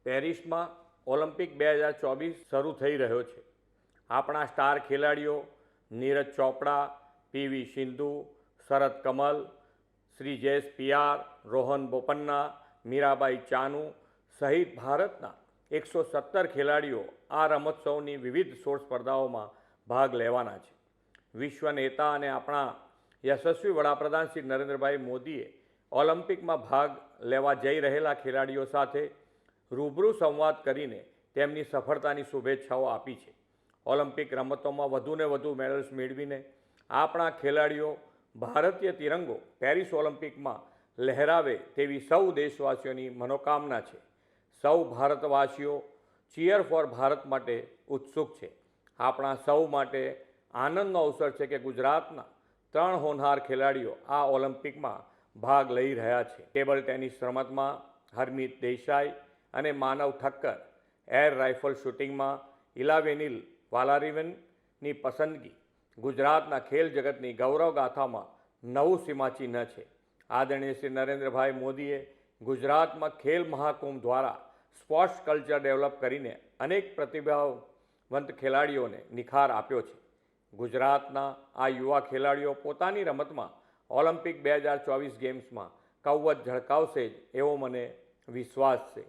પેરિસમાં ઓલિમ્પિક 2024 શરૂ થઈ રહ્યો છે। આપણા સ્ટાર ખેલાડીઓ નીરજ ચોપડા, પીવી સિંધુ, શરદ કમલ, શ્રીજેશ પિયાર, રોહન બોપન્ના, મીરાબાઈ ચાનુ સહિત ભારતના 117 ખેલાડીઓ આ રમોત્સવની વિવિધ 16 સ્પર્ધાઓમાં ભાગ લેવાના છે। વિશ્વ નેતા અને આપણા યશસ્વી વડાપ્રધાન શ્રી નરેન્દ્રભાઈ મોદીએ ઓલિમ્પિકમાં ભાગ લેવા જઈ રહેલા ખેલાડીઓ સાથે રૂબરૂ સંવાદ કરીને તેમની સફળતાની શુભેચ્છાઓ આપી છે। ઓલિમ્પિક રમતોમાં વધુને વધુ મેડલ્સ મેળવીને આપણા ખેલાડીઓ ભારતીય તિરંગો પેરિસ ઓલિમ્પિકમાં લહેરાવે તેવી સૌ દેશવાસીઓની મનોકામના છે। સૌ ભારતવાસીઓ ચીયર ફોર ભારત માટે ઉત્સુક છે। આપણા સૌ માટે આનંદનો અવસર છે કે ગુજરાતના 3 હોનહાર ખેલાડીઓ આ ઓલિમ્પિકમાં ભાગ લઈ રહ્યા છે। ટેબલ ટેનિસ રમતમાં હરમીત દેસાઈ અને માનવ ઠક્કર, એર રાઇફલ શૂટિંગમાં ઇલાવેનિલ વાલારિવનની પસંદગી ગુજરાતના ખેલ જગતની ગૌરવ ગાથામાં નવું સીમાચિહ્ન છે। આદરણીય શ્રી નરેન્દ્રભાઈ મોદીએ ગુજરાતમાં ખેલ મહાકુંભ દ્વારા સ્પોર્ટ્સ કલ્ચર ડેવલપ કરીને અનેક પ્રતિભાવંત ખેલાડીઓને નિખાર આપ્યો છે। ગુજરાતના આ યુવા ખેલાડીઓ પોતાની રમતમાં ઓલિમ્પિક 2024 ગેમ્સમાં કૌવત ઝળકાવશે જ એવો મને વિશ્વાસ છે।